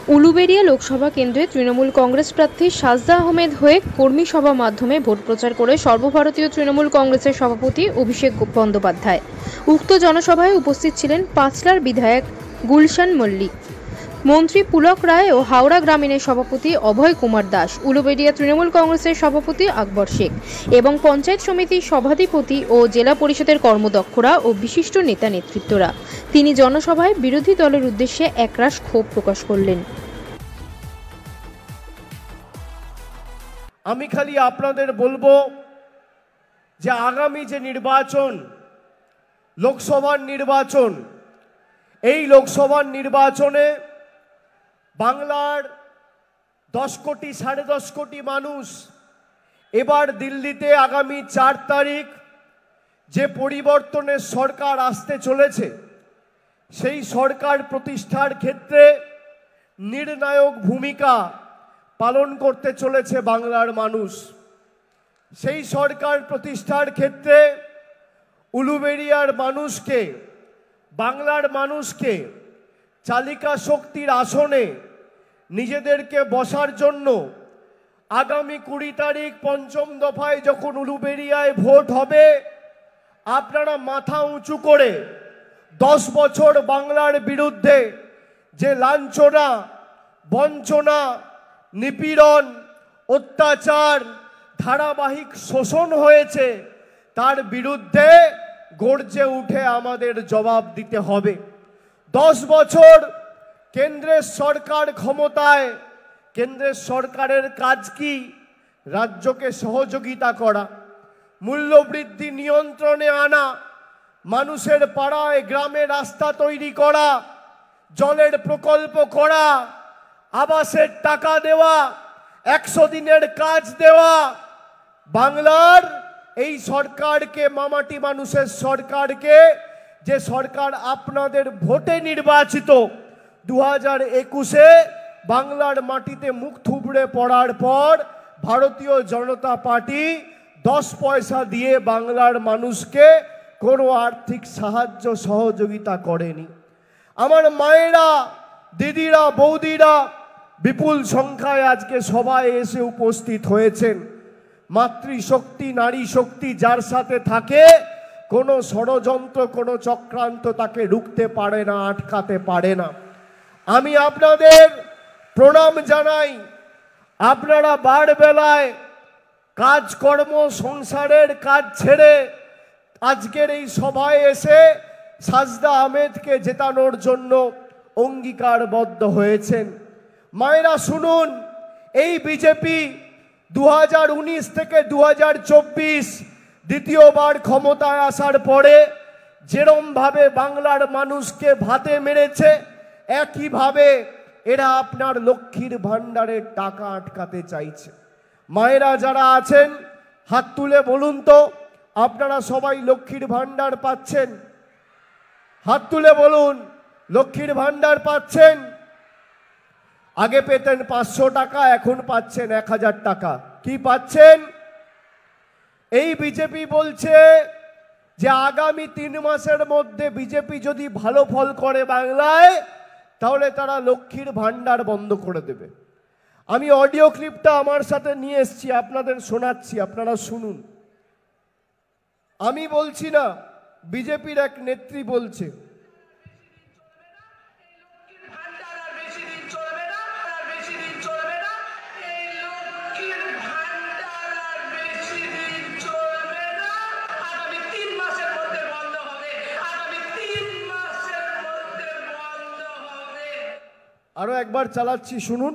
উলুবেড়িয়া লোকসভা কেন্দ্রে তৃণমূল কংগ্রেস প্রার্থী সাজদা আহমেদ হয়ে কর্মী সভা মাধ্যমে ভোট প্রচার করে সর্বভারতীয় তৃণমূল কংগ্রেসের সভাপতি অভিষেক বন্দ্যোপাধ্যায়। উক্ত জনসভায় উপস্থিত ছিলেন পাঁচলার বিধায়ক গুলশান মল্লিক, মন্ত্রী পুলক রায় ও হাওড়া গ্রামীণের সভাপতি অভয় কুমার দাস, উলুবেড়িয়া তৃণমূল কংগ্রেসের সভাপতি আকবর শেখ এবং পঞ্চায়েত সমিতির সভাধিপতি ও জেলা পরিষদের কর্মদক্ষরা ও বিশিষ্ট নেতা নেতৃত্বরা। তিনি জনসভায় বিরোধী দলের উদ্দেশ্যে একরাশ ক্ষোভ প্রকাশ করলেন। আমি খালি আপনাদের বলবো যে আগামী যে নির্বাচন, লোকসভার নির্বাচন, এই লোকসভার নির্বাচনে বাংলার 10 কোটি 10.5 কোটি মানুষ এবার দিল্লিতে আগামী 4 তারিখ যে পরিবর্তনের সরকার আসতে চলেছে, সেই সরকার প্রতিষ্ঠার ক্ষেত্রে নির্ণায়ক ভূমিকা পালন করতে চলেছে বাংলার মানুষ। সেই সরকার প্রতিষ্ঠার ক্ষেত্রে উলুবেড়িয়ার মানুষকে, বাংলার মানুষকে চালিকা শক্তির আসনে নিজেদেরকে বসার জন্য আগামী 20 তারিখ পঞ্চম দফায় যখন উলুবেড়িয়ায় ভোট হবে, আপনারা মাথা উঁচু করে 10 বছর বাংলার বিরুদ্ধে যে লাঞ্ছনা, বঞ্চনা, নিপীড়ন, অত্যাচার, ধারাবাহিক শোষণ হয়েছে, তার বিরুদ্ধে গর্জে উঠে আমাদের জবাব দিতে হবে। 10 বছর কেন্দ্রের সরকার ক্ষমতায়, কেন্দ্রের সরকারের কাজ কি? রাজ্যকে সহযোগিতা করা, মূল্যবৃদ্ধি নিয়ন্ত্রণে আনা, মানুষের পাড়ায় গ্রামে রাস্তা তৈরি করা, জলের প্রকল্প করা, আবাসের টাকা দেওয়া, 100 দিনের কাজ দেওয়া। বাংলার এই সরকারকে, মামাটি মানুষের সরকারকে, যে সরকার আপনাদের ভোটে নির্বাচিত, 2021-এ বাংলার মাটিতে মুখ থুবড়ে পড়ার পর ভারতীয় জনতা পার্টি 10 পয়সা দিয়ে বাংলার মানুষকে কোনো আর্থিক সাহায্য সহযোগিতা করেনি। আমার মায়েরা, দিদিরা, বৌদিরা বিপুল সংখ্যায় আজকে সবাই এসে উপস্থিত হয়েছেন। মাতৃশক্তি, নারী শক্তি যার সাথে থাকে, কোনো ষড়যন্ত্র, কোনো চক্রান্ত তাকে রুখতে পারে না, আটকাতে পারে না। আমি আপনাদের প্রণাম জানাই। আপনারা বারবেলায় কাজকর্ম, সংসারের কাজ ছেড়ে আজকের এই সভায় এসে সাজদা আহমেদকে জেতানোর জন্য অঙ্গীকারবদ্ধ হয়েছেন। মায়েরা শুনুন, এই বিজেপি 2019 থেকে 2024 দ্বিতীয়বার ক্ষমতায় আসার পরে যেরমভাবে বাংলার মানুষকে ভাতে মেরেছে, একইভাবে এরা আপনার লক্ষ্মীর ভাণ্ডারের টাকা আটকাতে চাইছে। মায়েরা যারা আছেন হাত তুলে বলুন তো, আপনারা সবাই লক্ষ্মীর ভাণ্ডার পাচ্ছেন? হাত তুলে বলুন, লক্ষ্মীর ভাণ্ডার পাচ্ছেন? আগে পেতেন 500 টাকা, এখন পাচ্ছেন 1000 টাকা। কি পাচ্ছেন? এই বিজেপি বলছে যে আগামী 3 মাসের মধ্যে বিজেপি যদি ভালো ফল করে বাংলায়, তাহলে তারা লক্ষ্মীর ভাণ্ডার বন্ধ করে দেবে। আমি অডিও ক্লিপটা আমার সাথে নিয়ে এসেছি, আপনাদের শোনাচ্ছি, আপনারা শুনুন। আমি বলছি না, বিজেপির এক নেত্রী বলছে। আরো একবার চালাচ্ছি, শুনুন।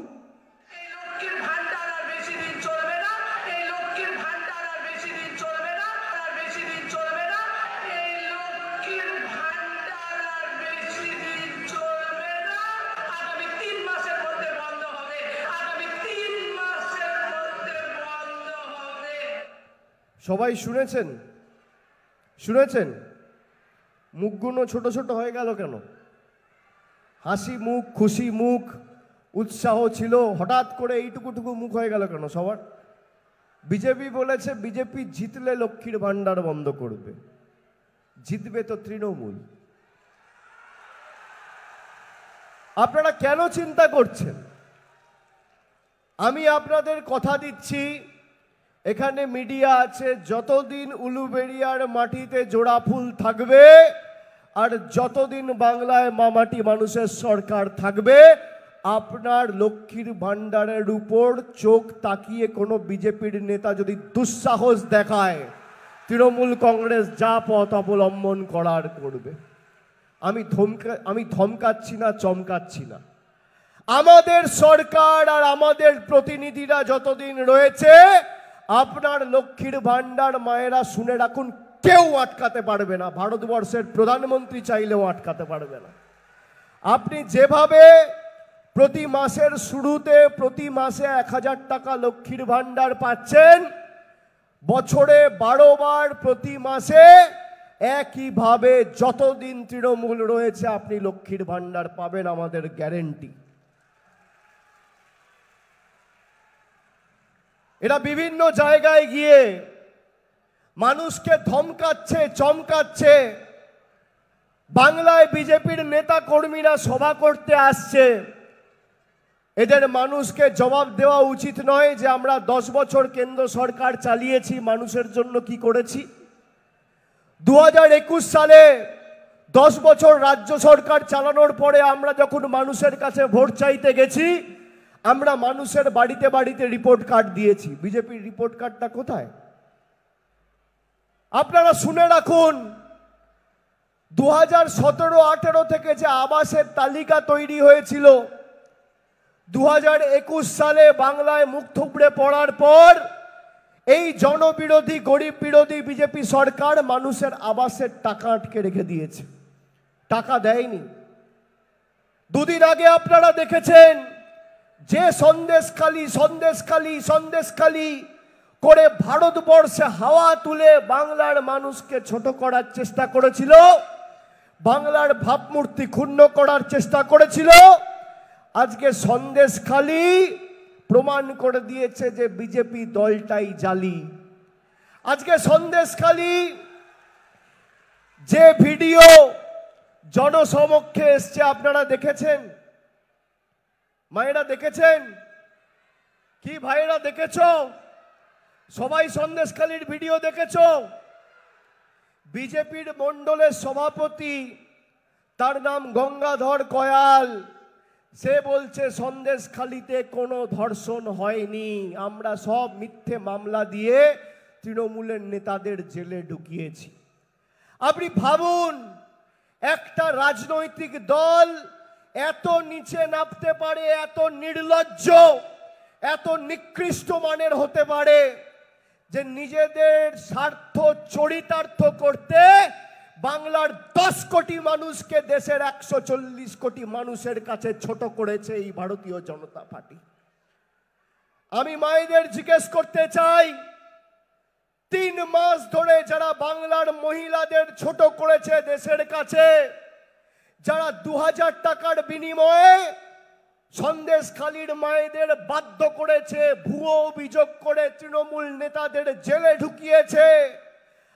সবাই শুনেছেন? শুনেছেন? মুখগুলো ছোট ছোট হয়ে গেল কেন? হাসি মুখ, খুশি মুখ, উৎসাহ ছিল, হঠাৎ করে এইটুকুটুকু মুখ হয়ে গেল কেন সবার? বিজেপি বলেছে বিজেপি জিতলে লক্ষ্মীর ভাণ্ডার বন্ধ করবে। জিতবে তো তৃণমূল। আপনারা কেন চিন্তা করছেন? আমি আপনাদের কথা দিচ্ছি, এখানে মিডিয়া আছে, যতদিন উলুবেড়িয়ার মাটিতে জোড়া ফুল থাকবে আর যতদিন বাংলায় মামাটি মানুষের সরকার থাকবে, আপনার লক্ষ্মীর ভাণ্ডারের উপর চোখ তাকিয়ে কোনো বিজেপির নেতা যদি দুঃসাহস দেখায়, তৃণমূল কংগ্রেস যা পথ অবলম্বন করার করবে। আমি ধমকাচ্ছি না, চমকাচ্ছি না। আমাদের সরকার আর আমাদের প্রতিনিধিরা যতদিন রয়েছে, আপনার লক্ষ্মীর ভাণ্ডার মায়েরা শুনে রাখুন, কেউ আটকাতে পারবে না। ভারতবর্ষের প্রধানমন্ত্রী চাইলেও আটকাতে পারবে না। আপনি যেভাবে প্রতি মাসের শুরুতে প্রতি মাসে 1000 টাকা লক্ষ্মীর ভাণ্ডার পাচ্ছেন, বছরে 12 বার প্রতি মাসে একইভাবে যতদিন তৃণমূল রয়েছে আপনি লক্ষ্মীর ভাণ্ডার পাবেন, আমাদের গ্যারেন্টি। এরা বিভিন্ন জায়গায় গিয়ে মানুষকে ধমকাচ্ছে, চমকাচ্ছে। বাংলায় বিজেপির নেতা কর্মীরা সভা করতে আসছে, এদের মানুষকে জবাব দেওয়া উচিত নয় যে আমরা 10 বছর কেন্দ্র সরকার চালিয়েছি, মানুষের জন্য কি করেছি? 2021 সালে 10 বছর রাজ্য সরকার চালানোর পরে আমরা যখন মানুষের কাছে ভোট চাইতে গেছি, আমরা মানুষের বাড়িতে বাড়িতে রিপোর্ট কার্ড দিয়েছি। বিজেপির রিপোর্ট কার্ডটা কোথায়? আপনারা শুনে রাখুন, 2017-18 থেকে যে আবাসের তালিকা তৈরি হয়েছিল, 2021 সালে বাংলায় মুখ থুবড়ে পড়ার পর এই জনবিরোধী, গরিব বিরোধী বিজেপি সরকার মানুষের আবাসের টাকা আটকে রেখে দিয়েছে, টাকা দেয়নি। দুদিন আগে আপনারা দেখেছেন যে সন্দেশখালি করে ভারতবর্ষে হাওয়া তুলে বাংলার মানুষকে ছোট করার চেষ্টা করেছিল, বাংলার ভাবমূর্তি ক্ষুণ্ণ করার চেষ্টা করেছিল। আজকে সন্দেশখালি প্রমাণ করে দিয়েছে যে বিজেপি দলটাই জালি। আজকে সন্দেশখালি যে ভিডিও জনসমক্ষে এসছে আপনারা দেখেছেন, মায়েরা দেখেছেন কি? ভাইয়েরা দেখেছো? সবাই সন্দেশখালির ভিডিও দেখেছো? বিজেপির মণ্ডলের সভাপতি, তার নাম গঙ্গাধর কয়াল, সে বলছে সন্দেশখালিতে কোনো ধর্ষণ হয়নি, আমরা সব মিথ্যে মামলা দিয়ে তৃণমূলের নেতাদের জেলে ঢুকিয়েছি। আপনি ভাবুন, একটা রাজনৈতিক দল এত নিচে নামতে পারে, এত নির্লজ্জ, এত নিকৃষ্ট মানের হতে পারে যে নিজেদের স্বার্থ চরিতার্থ করতে বাংলার 10 কোটি মানুষকে দেশের 140 কোটি মানুষের কাছে ছোট করেছে এই ভারতীয় জনতা পার্টি। আমি মায়েদের জিজ্ঞেস করতে চাই, 3 মাস ধরে যারা বাংলার মহিলাদের ছোট করেছে দেশের কাছে, যারা 2000 টাকার বিনিময়ে সন্দেশখালির মায়েদের বাধ্য করেছে, ভুয়ো অভিযোগ করে তৃণমূল নেতাদের জেলে ঢুকিয়েছে,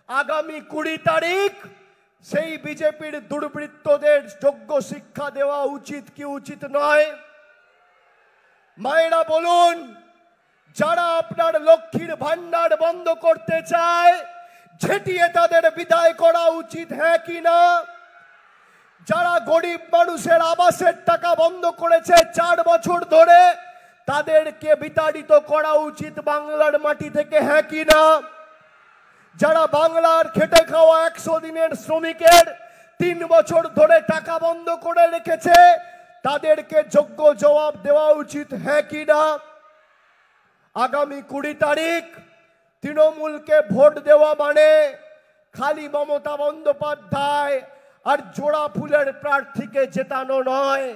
আগামী 20 তারিখ সেই বিজেপির দুর্বৃত্তদের যোগ্য শিক্ষা দেওয়া উচিত কি উচিত নয়? মায়েরা বলুন, যারা আপনার লক্ষ্মীর ভাণ্ডার বন্ধ করতে চায়, ঝেঁটিয়ে তাদের বিদায় করা উচিত, হ্যাঁ কি না? যারা গরিব মানুষের আবাসের টাকা বন্ধ করেছে 4 বছর ধরে, তাদেরকে বিতাড়িত করা উচিত বাংলার মাটি থেকে, হ্যাঁ কি না? যারা বাংলার খেটে খাওয়া 100 দিনের শ্রমিকের 3 বছর ধরে টাকা বন্ধ করে রেখেছে, তাদেরকে যোগ্য জবাব দেওয়া উচিত, হ্যাঁ কি না? আগামী 20 তারিখ তৃণমূলকে ভোট দেওয়া মানে খালি মমতা বন্দ্যোপাধ্যায় আর জোড়া ফুলের প্রার্থীকে জেতানো নয়।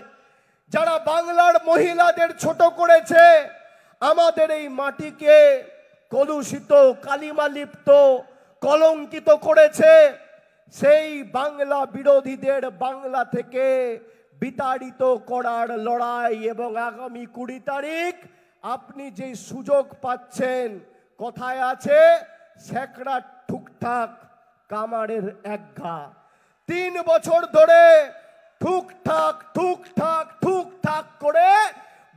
যারা বাংলার মহিলাদের ছোট করেছে, আমাদের এই মাটিকে কলুষিত, কালিমালিপ্ত, কলঙ্কিত করেছে, সেই বাংলা বিরোধীদের বাংলা থেকে বিতাড়িত করার লড়াই। এবং আগামী 20 তারিখ আপনি যে সুযোগ পাচ্ছেন, কথায় আছে শেকড়া ঠুকঠাক কামারের একঘা। 3 বছর ধরে ঠুকঠাক করে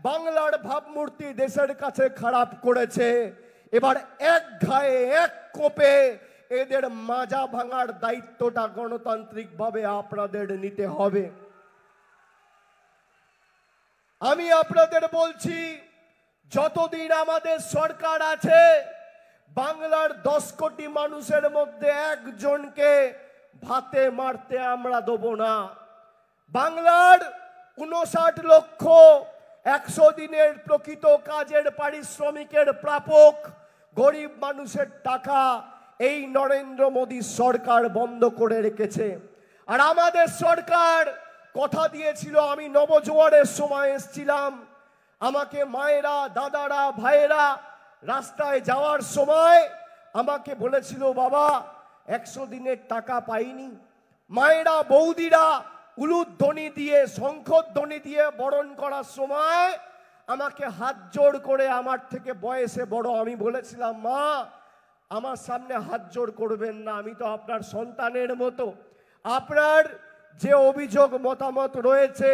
বাংলার ভাবমূর্তি দেশের কাছে খারাপ করেছে। এবার এক ঘায়ে এক কোপে এদের মাজা ভাঙার দায়িত্বটা গণতান্ত্রিকভাবে আপনাদের নিতে হবে। আমি আপনাদের বলছি, যতদিন আমাদের সরকার আছে বাংলার 10 কোটি মানুষের মধ্যে একজনকে ভাতে মারতে আমরা দেব না। বাংলার 59 লক্ষ 100 দিনের প্রকৃত কাজের পারিশ্রমিকের প্রাপক গরিব মানুষের টাকা এই নরেন্দ্র মোদী সরকার বন্ধ করে রেখেছে। আর আমাদের সরকার কথা দিয়েছিল, আমি নবজোয়ারের সময় এসেছিলাম, আমাকে মায়েরা, দাদারা, ভাইয়েরা রাস্তায় যাওয়ার সময় আমাকে বলেছিল, বাবা 100 দিনের টাকা পাইনি। মায়েরা, বৌদিরা উলুধ্বনি দিয়ে, শঙ্খধ্বনি দিয়ে বরণ করার সময় আমাকে হাত জোড় করে, আমার থেকে বয়সে বড়, আমি বলেছিলাম, মা আমার সামনে হাত জোড় করবেন না, আমি তো আপনার সন্তানের মতো। আপনার যে অভিযোগ মতামত রয়েছে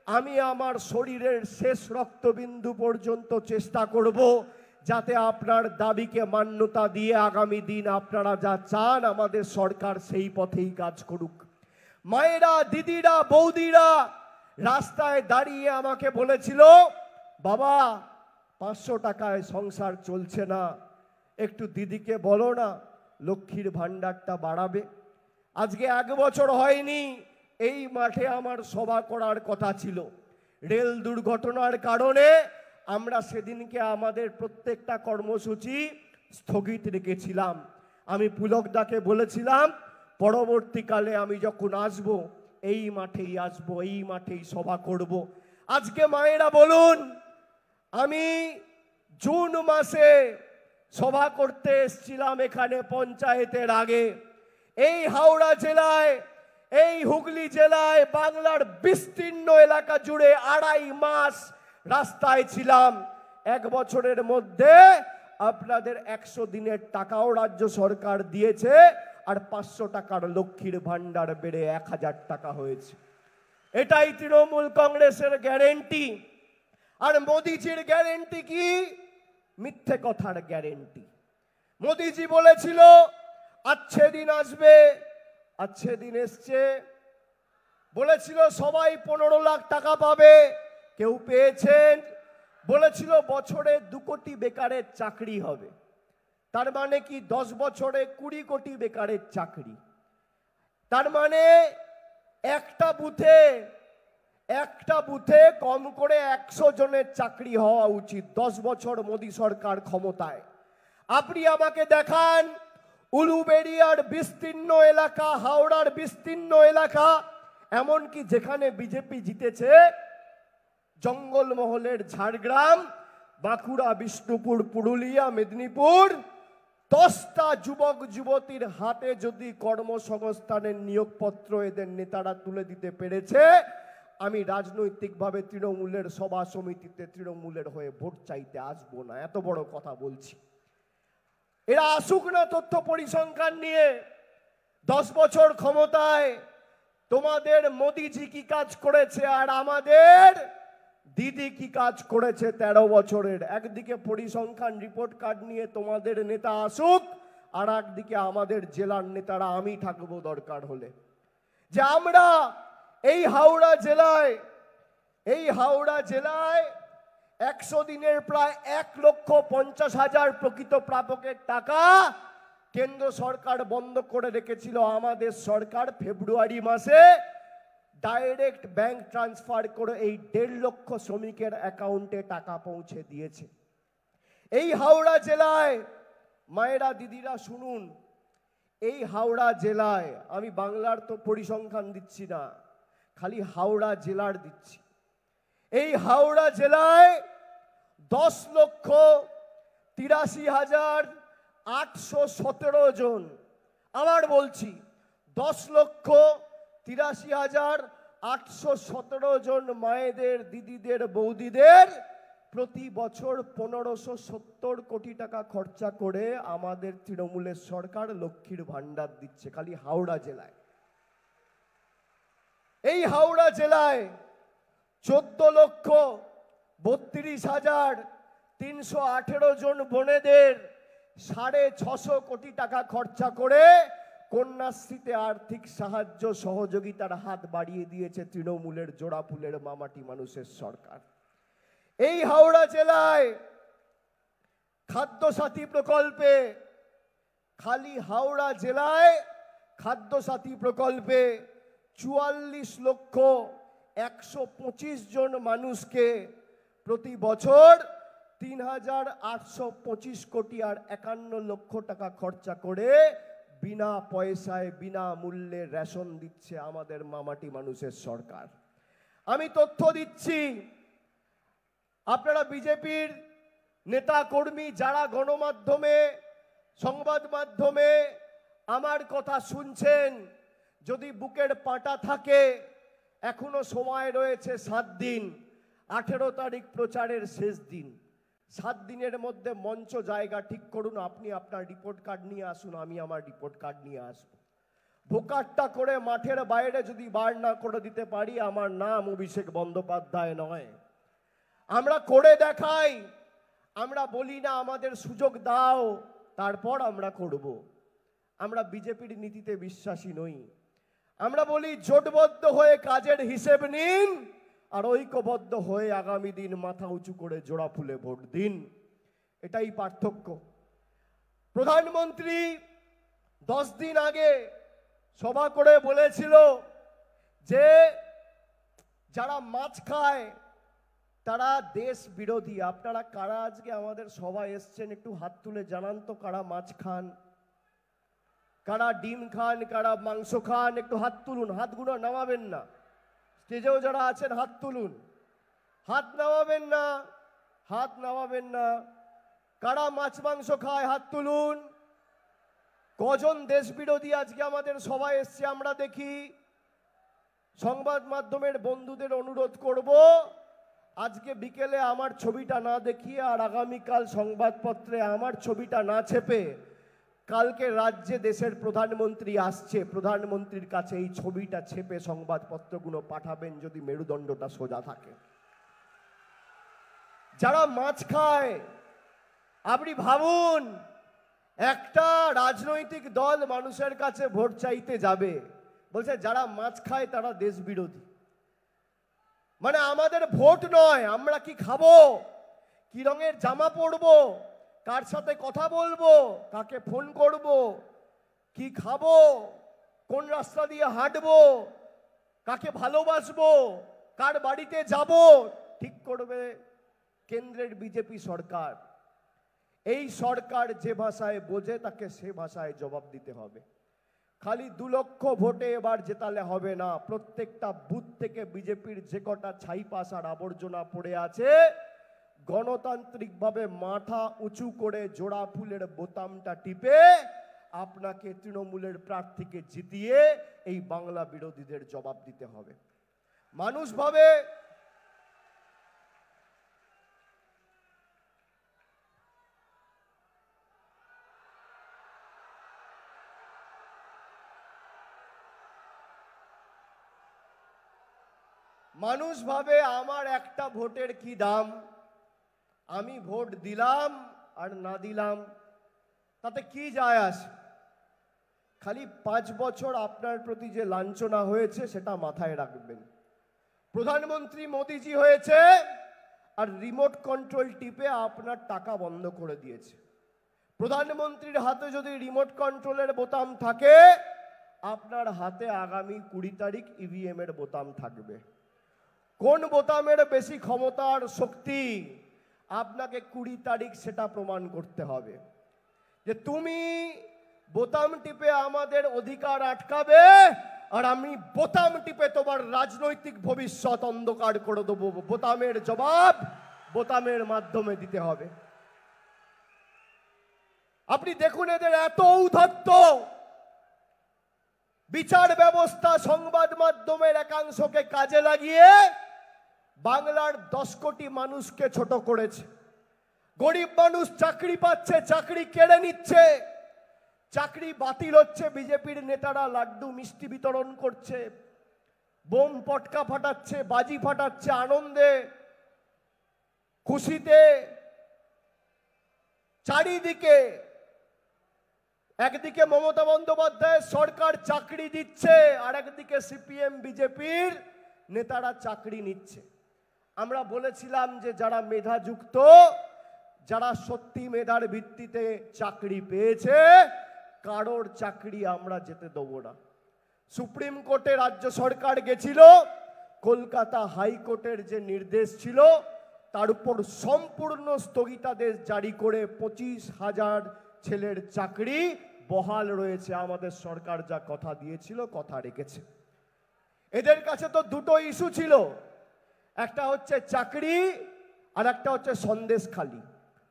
আমি আমার শরীরের শেষ রক্তবিন্দু পর্যন্ত চেষ্টা করব যাতে আপনার দাবিকে মান্যতা দিয়ে আগামী দিন আপনারা যা চান আমাদের সরকার সেই পথেই কাজ করুক। মায়েরা, দিদিরা, বৌদিরা রাস্তায় দাঁড়িয়ে আমাকে বলেছিল, বাবা 500 টাকায় সংসার চলছে না, একটু দিদিকে বলো না লক্ষ্মীর ভান্ডারটা বাড়াবে। আজকে 1 বছর হয়নি এই মাঠে আমার সভা করার কথা ছিল। রেল দুর্ঘটনার কারণে আমরা সেদিনকে আমাদের প্রত্যেকটা কর্মসূচি স্থগিত রেখেছিলাম। আমি পুলকদাকে বলেছিলাম, পরবর্তীকালে আমি যখন আসব এই মাঠেই আসব, এই মাঠেই সভা করব। আজকে মায়েরা বলুন, আমি জুন মাসে সভা করতে এসেছিলাম এখানে পঞ্চায়েতের আগে। এই হাওড়া জেলায়, এই হুগলি জেলায়, বাংলার বিস্তীর্ণ এলাকা জুড়ে 2.5 মাস রাস্তায় ছিলাম। 1 বছরের মধ্যে আপনাদের 100 দিনের টাকাও রাজ্য সরকার দিয়েছে, আর 500 টাকার লক্ষ্মীর ভান্ডার বেড়ে 1000 টাকা হয়েছে। এটাই তৃণমূল কংগ্রেসের গ্যারেন্টি। আর মোদিজির গ্যারেন্টি কি? মিথ্যে কথার গ্যারেন্টি। মোদিজি বলেছিল আচ্ছা দিন আসবে, আচ্ছা দিন এসছে। বলেছিল সবাই 15 লাখ টাকা পাবে, কেউ পেয়েছেন? বলেছিল বছরে 2 কোটি বেকারের চাকরি হবে। তার মানে কি 10 বছরে 20 কোটি বেকারের চাকরি। তার মানে একটা বুথে কম করে 100 জনের চাকরি হওয়া উচিত। 10 বছর মোদী সরকার ক্ষমতায়। আপনি আমাকে দেখান উলুবেড়িয়ার বিস্তীর্ণ এলাকা, হাওড়ার বিস্তীর্ণ এলাকা, এমনকি যেখানে বিজেপি জিতেছে, জঙ্গলমহলের ঝাড়গ্রাম, বাঁকুড়া, বিষ্ণুপুর, পুরুলিয়া, মেদিনীপুর, 10টা যুবক যুবতীর হাতে যদি কর্মসংস্থানের নিয়োগপত্র এদের নেতারা তুলে দিতে পেরেছে, আমি রাজনৈতিকভাবে তৃণমূলের সভা সমিতিতে তৃণমূলের হয়ে ভোট চাইতে আসবো না। এত বড় কথা বলছি। এরা আসুক না তথ্য পরিসংখ্যান নিয়ে। 10 বছর ক্ষমতায় তোমাদের মোদিজি কি কাজ করেছে আর আমাদের দিদি কি কাজ করেছে 13 বছরের। একদিকে পরিসংখ্যান রিপোর্ট কার্ড নিয়ে তোমাদের নেতা আসুক, আর একদিকে আমাদের জেলার নেতারা আমি থাকবো দরকার হলে, যে আমরা এই হাওড়া জেলায় 100 দিনের প্রায় 1,50,000 প্রকৃত প্রাপকের টাকা কেন্দ্র সরকার বন্ধ করে রেখেছিল। আমাদের সরকার ফেব্রুয়ারি মাসে ডাইরেক্ট ব্যাংক ট্রান্সফার করে এই 1.5 লক্ষ শ্রমিকের অ্যাকাউন্টে টাকা পৌঁছে দিয়েছে। এই হাওড়া জেলায়, মায়েরা, দিদিরা শুনুন, এই হাওড়া জেলায়, আমি বাংলার তো পরিসংখ্যান দিচ্ছি না, খালি হাওড়া জেলার দিচ্ছি। এই হাওড়া জেলায় 10,83,817 জন, আবার বলছি 10,83,817 জন মায়েদের, দিদিদের, বৌদিদের প্রতি বছর 1570 কোটি টাকা খরচা করে আমাদের তৃণমূলের সরকার লক্ষ্মীর ভান্ডার দিচ্ছে খালি হাওড়া জেলায়। এই হাওড়া জেলায় 14,32,318 জন বোনেদের 650 কোটি টাকা খরচা করে কন্যাশ্রীতে আর্থিক সাহায্য সহযোগিতার হাত বাড়িয়ে দিয়েছে তৃণমূলের জোড়াফুলের মামাটি মানুষের সরকার। এই হাওড়া জেলায় খাদ্যসাথী প্রকল্পে, খালি হাওড়া জেলায় খাদ্যসাথী প্রকল্পে 44,125 জন মানুষকে প্রতি বছর 3,825 কোটি আর 51 লক্ষ টাকা খরচা করে বিনা পয়সায় বিনা মূল্যে রেশন দিচ্ছে আমাদের মামাটি মানুষের সরকার। আমি তথ্য দিচ্ছি, আপনারা বিজেপির নেতা কর্মী যারা গণমাধ্যমে সংবাদ মাধ্যমে আমার কথা শুনছেন, যদি বুকের পাটা থাকে এখনো সময় রয়েছে 7 দিন। 18 তারিখ প্রচারের শেষ দিন। 7 দিনের মধ্যে মঞ্চ জায়গা ঠিক করুন। আপনি আপনার রিপোর্ট কার্ড নিয়ে আসুন, আমি আমার রিপোর্ট কার্ড নিয়ে আসব। ভোকাট্টা করে মাঠের বাইরে যদি বার না করে দিতে পারি, আমার নাম অভিষেক বন্দ্যোপাধ্যায় নয়। আমরা করে দেখাই, আমরা বলি না আমাদের সুযোগ দাও তারপর আমরা করব। আমরা বিজেপির নীতিতে বিশ্বাসী নই। আমরা বলি জোটবদ্ধ হয়ে কাজের হিসেব নিন আর ঐক্যবদ্ধ হয়ে আগামী দিন মাথা উঁচু করে জোড়া ফুলে ভোট দিন। এটাই পার্থক্য। প্রধানমন্ত্রী 10 দিন আগে সভা করে বলেছিল যে যারা মাছ খায় তারা দেশ বিরোধী। আপনারা কারা আজকে আমাদের সভায় এসছেন একটু হাত তুলে জানান তো, কারা মাছ খান, কারা ডিম খান, কারা মাংস খান? একটু হাত তুলুন। হাতগুলো নামাবেন না। স্টেজেও যারা আছেন হাত তুলুন। হাত নামাবেন না, হাত নামাবেন না। কারা মাছ মাংস খায় হাত তুলুন। কজন দেশ বিরোধী আজকে আমাদের সভায় এসছে আমরা দেখি। সংবাদ মাধ্যমের বন্ধুদের অনুরোধ করব, আজকে বিকেলে আমার ছবিটা না দেখিয়ে আর আগামীকাল সংবাদপত্রে আমার ছবিটা না ছেপে, কালকে রাজ্যে দেশের প্রধানমন্ত্রী আসছে, প্রধানমন্ত্রীর কাছে এই ছবিটা ছেপে সংবাদপত্রগুলো পাঠাবেন যদি মেরুদণ্ডটা সোজা থাকে। যারা মাছ খায়, আপনি ভাবুন একটা রাজনৈতিক দল মানুষের কাছে ভোট চাইতে যাবে, বলছে যারা মাছ খায় তারা দেশ বিরোধী। মানে আমাদের ভোট নয়, আমরা কি খাবো, কি রঙের জামা পরবো, কার সাথে কথা বলবো, কাকে ফোন করব, কি খাবো, কোন রাস্তা দিয়ে হাঁটবো, কাকে ভালোবাসবো, কার বাড়িতে যাব, ঠিক করবে কেন্দ্রের বিজেপি সরকার। এই সরকার যে ভাষায় বোঝে তাকে সে ভাষায় জবাব দিতে হবে। খালি 2 লক্ষ ভোটে এবার জেতালে হবে না। প্রত্যেকটা বুথ থেকে বিজেপির যে কটা ছাইপাস আর আবর্জনা পড়ে আছে, গণতান্ত্রিকভাবে মাথা উঁচু করে জোড়া ফুলের বোতামটা টিপে আপনাকে তৃণমূলের প্রার্থীকে জিতিয়ে এই বাংলা বিরোধীদের জবাব দিতে হবে। মানুষ ভাবে আমার একটা ভোটের কি দাম, আমি ভোট দিলাম আর না দিলাম তাতে কি যায় আসে। খালি 5 বছর আপনার প্রতি যে লাঞ্ছনা হয়েছে সেটা মাথায় রাখবেন। প্রধানমন্ত্রী মোদিজি হয়েছে আর রিমোট কন্ট্রোল টিপে আপনার টাকা বন্ধ করে দিয়েছে। প্রধানমন্ত্রীর হাতে যদি রিমোট কন্ট্রোলের বোতাম থাকে, আপনার হাতে আগামী 20 তারিখ ইভিএম এর বোতাম থাকবে। কোন বোতামের বেশি ক্ষমতার শক্তি, আপনাকে 20 তারিখ সেটা প্রমাণ করতে হবে যে তুমি বোতাম টিপে আমাদের অধিকার আটকাবে আর আমি বোতাম টিপে তোমার রাজনৈতিক ভবিষ্যৎ অন্ধকার করে দেবো। বোতামের জবাব বোতামের মাধ্যমে দিতে হবে। আপনি দেখুন এদের এত ঔদ্ধত্য, বিচার ব্যবস্থা সংবাদ মাধ্যমের একাংশকে কাজে লাগিয়ে বাংলার 10 কোটি মানুষকে ছোট করেছে। গরিব মানুষ চাকরি পাচ্ছে, চাকরি কেড়ে নিচ্ছে, চাকরি বাতিল হচ্ছে, বিজেপির নেতারা লাড্ডু মিষ্টি বিতরণ করছে, বোম পটকা ফাটাচ্ছে, বাজি ফাটাচ্ছে, আনন্দে খুশিতে চারিদিকে। একদিকে মমতা বন্দ্যোপাধ্যায়ের সরকার চাকরি দিচ্ছে, আর একদিকে সিপিএম বিজেপির নেতারা চাকরি নিচ্ছে। আমরা বলেছিলাম যে যারা মেধাযুক্ত, যারা সত্যি মেধার ভিত্তিতে চাকরি পেয়েছে, কারোর চাকরি আমরা যেতে দেবো না। সুপ্রিম কোর্টে রাজ্য সরকার গেছিল, কলকাতা হাইকোর্টের যে নির্দেশ ছিল তার উপর সম্পূর্ণ স্থগিতাদেশ জারি করে 25,000 ছেলের চাকরি বহাল রয়েছে। আমাদের সরকার যা কথা দিয়েছিল কথা রেখেছে। এদের কাছে তো দুটো ইস্যু ছিল, একটা হচ্ছে চাকরি আর একটা হচ্ছে সন্দেশখালি।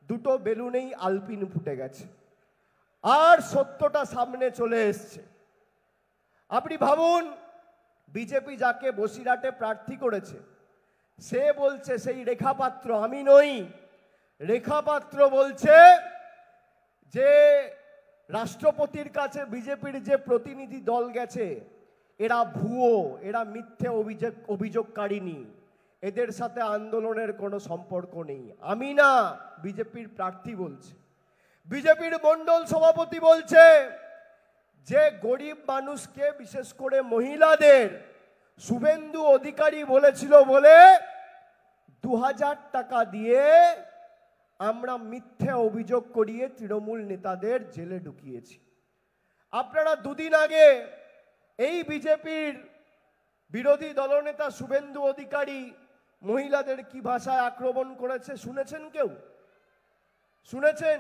দুটো বেলুনেই আলপিন ফুটে গেছে, আর সত্যটা সামনে চলে এসছে। আপনি ভাবুন, বিজেপি যাকে বসিরহাটে প্রার্থী করেছে সে বলছে, সেই রেখা পাত্র, আমি নই, রেখা পাত্র বলছে যে রাষ্ট্রপতির কাছে বিজেপির যে প্রতিনিধি দল গেছে এরা ভুয়ো, এরা মিথ্যে অভিযোগকারিনী, এদের সাথে আন্দোলনের কোনো সম্পর্ক নেই। আমি না, বিজেপির প্রার্থী বলছে। বিজেপির মণ্ডল সভাপতি বলছে যে গরিব মানুষকে, বিশেষ করে মহিলাদের শুভেন্দু অধিকারী বলেছিল বলে 2000 টাকা দিয়ে আমরা মিথ্যে অভিযোগ করিয়ে তৃণমূল নেতাদের জেলে ঢুকিয়েছি। আপনারা দুদিন আগে এই বিজেপির বিরোধী দলনেতা শুভেন্দু অধিকারী মহিলাদের কি ভাষায় আক্রমণ করেছে শুনেছেন? কেউ শুনেছেন?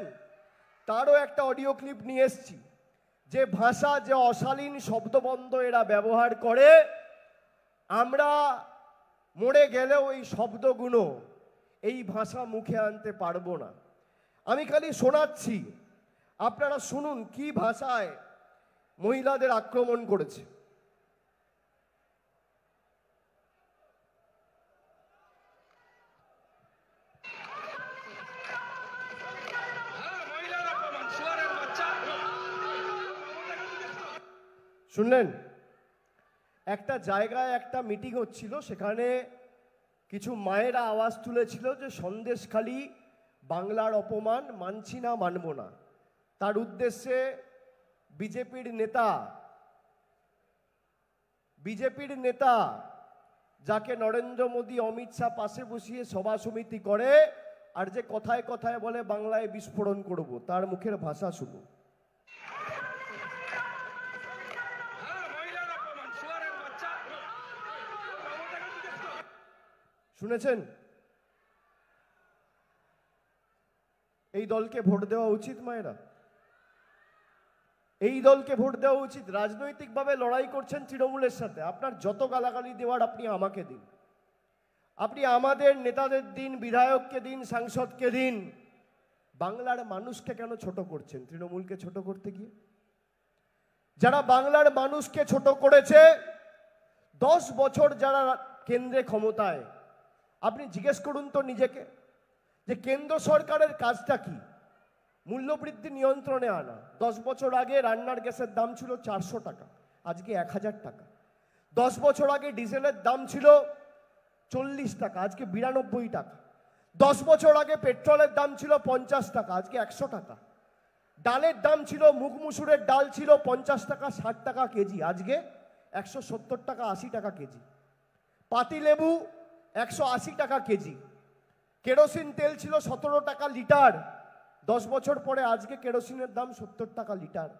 তারও একটা অডিও ক্লিপ নিয়ে এসেছি। যে ভাষা, যে অশালীন শব্দবন্ধ এরা ব্যবহার করে, আমরা মরে গেলেও এই শব্দগুলো, এই ভাষা মুখে আনতে পারবো না। আমি খালি শোনাচ্ছি, আপনারা শুনুন কি ভাষায় মহিলাদের আক্রমণ করেছে। শুনলেন? একটা জায়গায় একটা মিটিং হচ্ছিল, সেখানে কিছু মায়েরা আওয়াজ তুলেছিল যে সন্দেশখালি বাংলার অপমান, মানছি না, মানব না। তার উদ্দেশ্যে বিজেপির নেতা যাকে নরেন্দ্র মোদী, অমিত শাহ পাশে বসিয়ে সভা সমিতি করে, আর যে কথায় কথায় বলে বাংলায় বিস্ফোরণ করব, তার মুখের ভাষা শুনুন। শুনেছেন? এই দলকে ভোট দেওয়া উচিত মায়েরা, এই দলকে ভোট দেওয়া উচিত। রাজনৈতিকভাবে লড়াই করছেন তৃণমূলের সাথে, আপনার যত গালাগালি দেওয়ার আপনি আমাকে দিন, আপনি আমাদের নেতাদের দিন, বিধায়ককে দিন, সাংসদকে দিন। বাংলার মানুষকে কেন ছোট করছেন তৃণমূলকে ছোট করতে গিয়ে? যারা বাংলার মানুষকে ছোট করেছে, 10 বছর যারা কেন্দ্রে ক্ষমতায়, আপনি জিজ্ঞেস করুন তো নিজেকে যে কেন্দ্র সরকারের কাজটা কি? মূল্যবৃদ্ধি নিয়ন্ত্রণে আনা। 10 বছর আগে রান্নার গ্যাসের দাম ছিল 400 টাকা, আজকে 1000 টাকা। 10 বছর আগে ডিজেলের দাম ছিল 40 টাকা, আজকে 92 টাকা। 10 বছর আগে পেট্রোলের দাম ছিল 50 টাকা, আজকে 100 টাকা। ডালের দাম ছিল, মুগ মুসুরের ডাল ছিল 50 টাকা 60 টাকা কেজি, আজকে 170 টাকা 80 টাকা কেজি। পাতিলেবু 180 টাকা কেজি। কেরোসিন তেল ছিল 17 টাকা লিটার, 10 বছর পরে আজকে কেরোসিনের দাম 70 টাকা লিটার।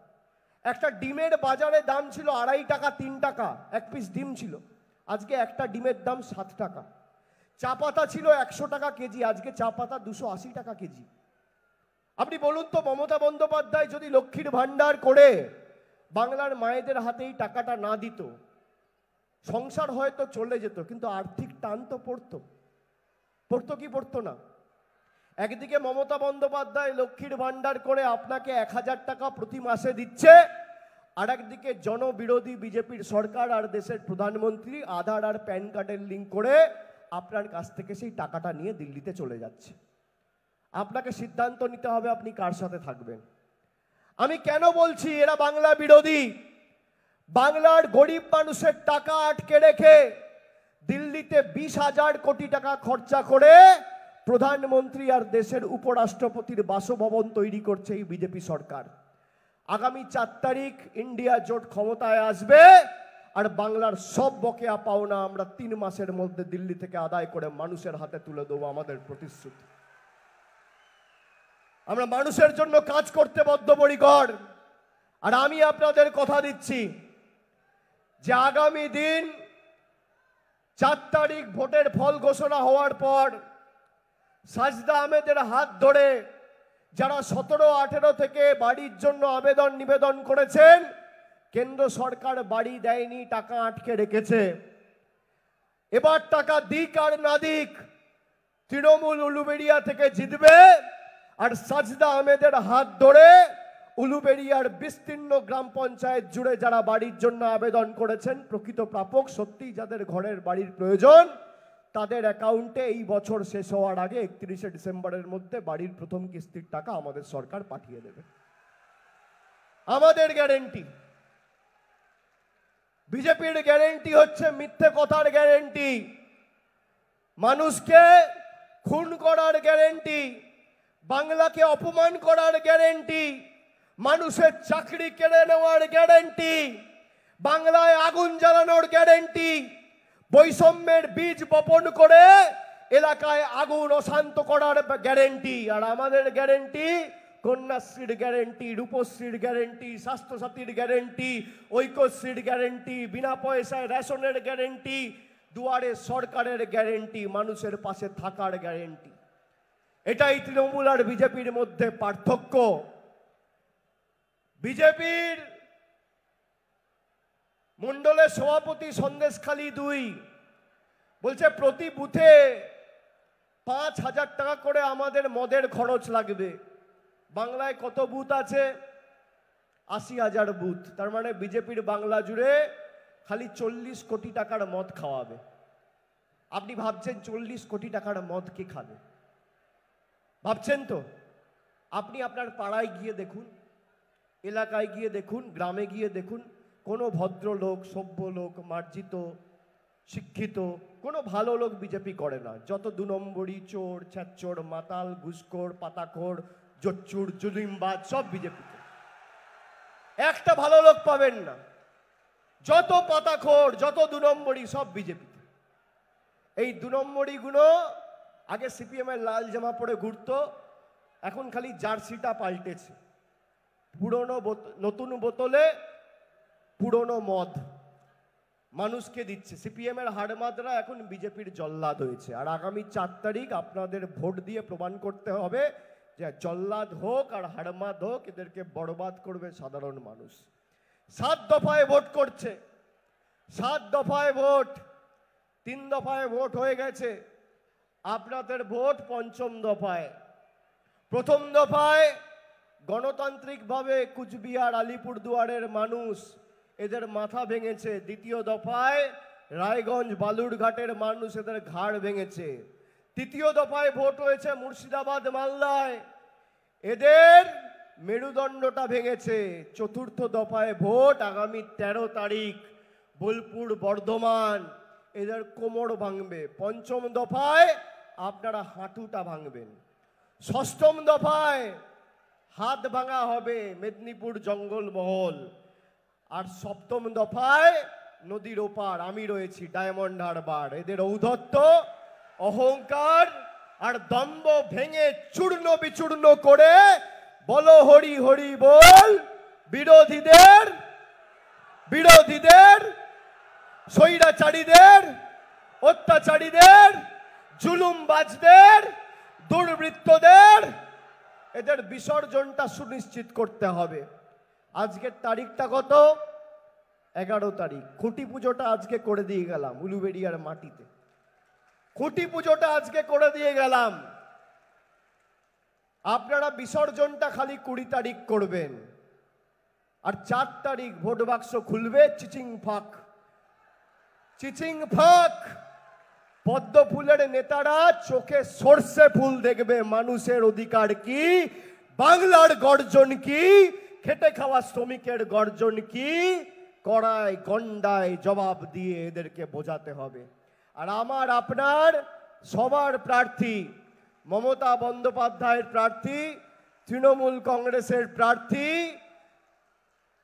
একটা ডিমের বাজারে দাম ছিল 2.5 টাকা 3 টাকা, এক পিস ডিম ছিল, আজকে একটা ডিমের দাম 7 টাকা। চা পাতা ছিল 100 টাকা কেজি, আজকে চা পাতা 280 টাকা কেজি। আপনি বলুন তো, মমতা বন্দ্যোপাধ্যায় যদি লক্ষ্মীর ভান্ডার করে বাংলার মায়েদের হাতেই টাকাটা না দিত, সংসার হয়তো চলে যেত, কিন্তু আর্থিক টান তো পড়তো কি পড়তো না? একদিকে মমতা বন্দ্যোপাধ্যায় লক্ষ্মীর ভান্ডার করে আপনাকে 1000 টাকা প্রতি মাসে দিচ্ছে, আর একদিকে জনবিরোধী বিজেপির সরকার আর দেশের প্রধানমন্ত্রী আধার আর প্যান কার্ডের লিঙ্ক করে আপনার কাছ থেকে সেই টাকাটা নিয়ে দিল্লিতে চলে যাচ্ছে। আপনাকে সিদ্ধান্ত নিতে হবে আপনি কার সাথে থাকবেন। আমি কেন বলছি এরা বাংলা বিরোধী? বাংলার গরিব মানুষের টাকা আটকে রেখে দিল্লিতে 20,000 কোটি টাকা খরচা করে প্রধানমন্ত্রী আর দেশের উপরাষ্ট্রপতির বাসভবন তৈরি করছে এই বিজেপি সরকার। আগামী 4 তারিখ ইন্ডিয়া জোট ক্ষমতায় আসবে আর বাংলার সব বকেয়া পাওনা আমরা 3 মাসের মধ্যে দিল্লি থেকে আদায় করে মানুষের হাতে তুলে দেবো, আমাদের প্রতিশ্রুতি। আমরা মানুষের জন্য কাজ করতে বদ্ধপরিকর। আর আমি আপনাদের কথা দিচ্ছি যে আগামী দিন 4 তারিখ ভোটের ফল ঘোষণা হওয়ার পর সাজদা আহমেদের হাত ধরে যারা 17-18 থেকে বাড়ির জন্য আবেদন নিবেদন করেছেন, কেন্দ্র সরকার বাড়ি দেয়নি, টাকা আটকে রেখেছে। এবার টাকা দিক আর না দিক তৃণমূল উলুবেড়িয়া থেকে জিতবে। আর সাজদা আহমেদের হাত ধরে উলুবেড়িয়ার বিস্তীর্ণ গ্রাম পঞ্চায়েত জুড়ে যারা বাড়ির জন্য আবেদন করেছেন, প্রকৃত প্রাপক সত্যি যাদের ঘরের বাড়ির প্রয়োজন, তাদের অ্যাকাউন্টে এই বছর শেষ হওয়ার আগে 31শে ডিসেম্বরের মধ্যে বাড়ির প্রথম কিস্তির টাকা আমাদের সরকার পাঠিয়ে দেবে। আমাদের গ্যারেন্টি। বিজেপির গ্যারেন্টি হচ্ছে মিথ্যে কথার গ্যারেন্টি, মানুষকে খুন করার গ্যারেন্টি, বাংলাকে অপমান করার গ্যারেন্টি, মানুষের চাকরি কেড়ে নেওয়ার গ্যারেন্টি, বাংলায় আগুন জ্বালানোর গ্যারেন্টি, বৈষম্যের বীজ বপন করে এলাকায় আগুন অশান্ত করার গ্যারেন্টি। আর আমাদের গ্যারেন্টি কন্যাশ্রীর গ্যারেন্টি, রূপশ্রীর গ্যারেন্টি, স্বাস্থ্যসাথীর গ্যারেন্টি, ঐক্যশ্রীর গ্যারেন্টি, বিনা পয়সায় রেশনের গ্যারেন্টি, দুয়ারে সরকারের গ্যারেন্টি, মানুষের পাশে থাকার গ্যারেন্টি। এটাই তৃণমূল আর বিজেপির মধ্যে পার্থক্য। বিজেপির মণ্ডলের সভাপতি সন্দেশখালী 2 বলছে প্রতি বুথে 5,000 টাকা করে আমাদের মদের খরচ লাগবে। বাংলায় কত বুথ আছে? 80,000 বুথ। তার মানে বিজেপির বাংলা জুড়ে খালি 40 কোটি টাকার মদ খাওয়াবে। আপনি ভাবছেন 40 কোটি টাকার মদ কে খাবে? ভাবছেন তো? আপনি আপনার পাড়ায় গিয়ে দেখুন, এলাকায় গিয়ে দেখুন, গ্রামে গিয়ে দেখুন, কোনো ভদ্রলোক, সভ্য লোক, মার্জিত, শিক্ষিত কোনো ভালো লোক বিজেপি করে না। যত 2 নম্বরই, চোর, ছ্যাচোর, মাতাল, ঘুষখোর, পাতাখোর, জচ্চুর, জুলিমবাজ সব বিজেপিতে। একটা ভালো লোক পাবেন না। যত পাতাখোর, যত 2 নম্বরই সব বিজেপিতে। এই 2 নম্বরই গুলো আগে সিপিএম এর লাল জামা পরে ঘুরতো, এখন খালি জার্সিটা পাল্টেছে। পুরনো নতুন বোতলে পুরনো মদ মানুষকে দিচ্ছে। সিপিএম এর হাড়মাদরা এখন বিজেপির জল্লাদ হয়েছে। আর আগামী 4 তারিখ আপনাদের ভোট দিয়ে প্রমাণ করতে হবে যে জল্লাদ হোক আর হাড়মাদ হোক, এদেরকে বরবাদ করবে সাধারণ মানুষ। 7 দফায় ভোট করছে, 7 দফায় ভোট, 3 দফায় ভোট হয়ে গেছে। আপনাদের ভোট 5ম দফায়। প্রথম দফায় গণতান্ত্রিকভাবে কুচবিহার, আলিপুরদুয়ারের মানুষ এদের মাথা ভেঙেছে। দ্বিতীয় দফায় রায়গঞ্জ, বালুরঘাটের মানুষ এদের ঘাড় ভেঙেছে। তৃতীয় দফায় ভোট হয়েছে মুর্শিদাবাদ, মালদায়, এদের মেরুদণ্ডটা ভেঙেছে। চতুর্থ দফায় ভোট আগামী 13 তারিখ বোলপুর, বর্ধমান, এদের কোমর ভাঙবে। 5ম দফায় আপনারা হাঁটুটা ভাঙবেন। 6ম দফায় হাত ভাঙা হবে মেদিনীপুর, জঙ্গলমহল। আর 7ম দফায় নদীর ওপার আমি রয়েছি, ডায়মন্ড হারবার। এদের ঔদ্ধত্য, অহংকার আর দম্ভ ভেঙে চূর্ণ বিচূর্ণ করে বলো হরি হরি বল। বিরোধীদের, স্বৈরাচারীদের, অত্যাচারীদের, জুলুমবাজদের, দুর্বৃত্তদের এদের বিসর্জনটা সুনিশ্চিত করতে হবে। আজকের তারিখটা কত? 11 তারিখ। খুঁটি পুজোটা আজকে করে দিয়ে গেলাম উলুবেড়িয়ার মাটিতে। খুঁটি পুজোটা আজকে করে দিয়ে গেলাম। আপনারা বিসর্জনটা খালি 20 তারিখ করবেন। আর 4 তারিখ ভোট বাক্স খুলবে চিচিং ফাঁক। চিচিং ফাঁক। পদ্ম ফুলের নেতারা চোখে সর্ষে ফুল দেখবে। মানুষের অধিকার কি, বাংলার গর্জন কি, খেটে খাওয়া শ্রমিকের গর্জন কি, কড়ায় গন্ডায় জবাব দিয়ে এদেরকে বোঝাতে হবে। আর আমার আপনার সবার প্রার্থী মমতা বন্দ্যোপাধ্যায়ের প্রার্থী, তৃণমূল কংগ্রেসের প্রার্থী,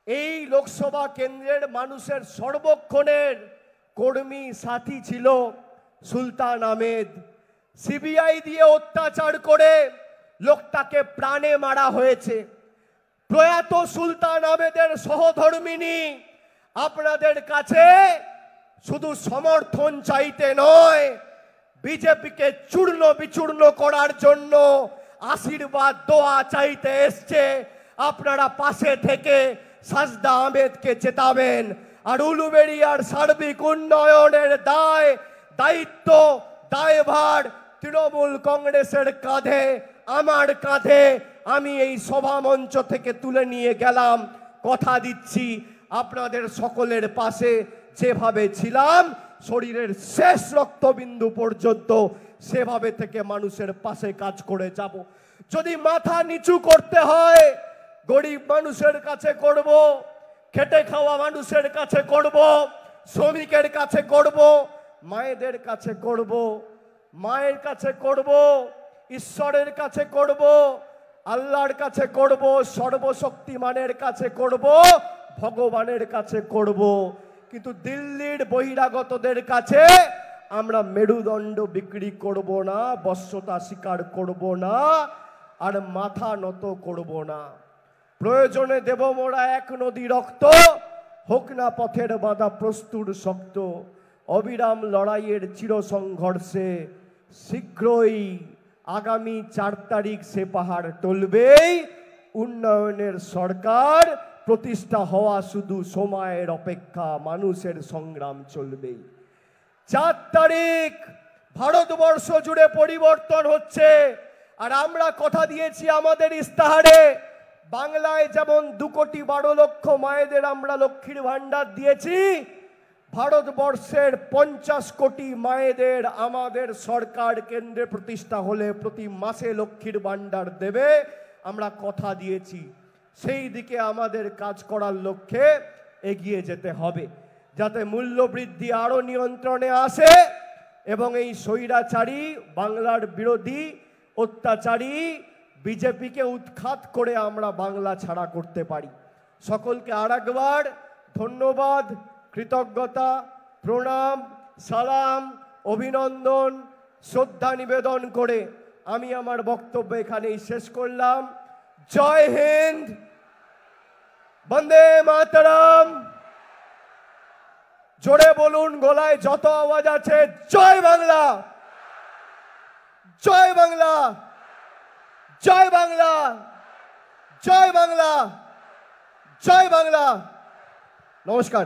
এই লোকসভা কেন্দ্রের মানুষের সর্বক্ষণের কর্মী সাথী ছিল সুলতান আহমেদ। সিবিআই দিয়ে অত্যাচার করে লোকটাকে প্রাণে মারা হয়েছে। প্রয়াত সুলতান আহমেদের সহধর্মিনী আপনাদের কাছে শুধু সমর্থন চাইতে নয়, বিজেপিকে চূর্ণ বিচূর্ণ করার জন্য আশীর্বাদ দোয়া চাইতে এসছে। আপনারা পাশে থেকে সাজদা আহমেদকে জেতাবেন। আর উলুবেড়িয়ার সার্বিক উন্নয়নের দায়িত্ব দায়ভার তৃণমূল কংগ্রেসের কাঁধে, আমার কাঁধে। আমি এই সভা মঞ্চ থেকে তুলে নিয়ে গেলাম। কথা দিচ্ছি আপনাদের সকলের পাশে যেভাবে ছিলাম শরীরের শেষ রক্তবিন্দু পর্যন্ত, সেভাবে থেকে মানুষের পাশে কাজ করে যাব। যদি মাথা নিচু করতে হয় গরিব মানুষের কাছে করব, খেটে খাওয়া মানুষের কাছে করব, শ্রমিকের কাছে করব, মায়েদের কাছে করব, মায়ের কাছে করব, ঈশ্বরের কাছে করব, আল্লাহর কাছে করব, সর্বশক্তিমানের কাছে করব, ভগবানের কাছে করব। কিন্তু দিল্লির বহিরাগতদের কাছে আমরা মেরুদণ্ড বিক্রি করব না, বশ্যতা স্বীকার করব না, আর মাথা নত করব না। প্রয়োজনে দেব মোরা এক নদী রক্ত, হোক না পথের বাধা প্রস্তুর শক্ত। অবিরাম লড়াইয়ের চির সংঘর্ষে শীঘ্রই আগামী 4 তারিখ সে পাহাড় টলবেই। উন্নয়নের সরকার প্রতিষ্ঠা হওয়া শুধু সময়ের অপেক্ষা, মানুষের সংগ্রাম চলবেই। 4 তারিখ ভারতবর্ষ জুড়ে পরিবর্তন হচ্ছে। আর আমরা কথা দিয়েছি আমাদের ইস্তাহারে, বাংলায় যেমন 2,12,00,000 মায়েদের আমরা লক্ষ্মীর ভান্ডার দিয়েছি, ভারতবর্ষের 50 কোটি মায়েদের আমাদের সরকার কেন্দ্রে প্রতিষ্ঠা হলে প্রতি মাসে লক্ষ্মীর ভান্ডার দেবে। আমরা কথা দিয়েছি, সেই দিকে আমাদের কাজ করার লক্ষ্যে এগিয়ে যেতে হবে, যাতে মূল্যবৃদ্ধি আরো নিয়ন্ত্রণে আসে এবং এই স্বৈরাচারী বাংলার বিরোধী অত্যাচারী বিজেপিকে উৎখাত করে আমরা বাংলা ছাড়া করতে পারি। সকলকে আরেকবার ধন্যবাদ, কৃতজ্ঞতা, প্রণাম, সালাম, অভিনন্দন, শ্রদ্ধা নিবেদন করে আমি আমার বক্তব্য এখানেই শেষ করলাম। জয় হিন্দ, বন্দে মাতরম। জোরে বলুন, গলায় যত আওয়াজ আছে, জয় বাংলা, জয় বাংলা, জয় বাংলা, জয় বাংলা, জয় বাংলা। নমস্কার।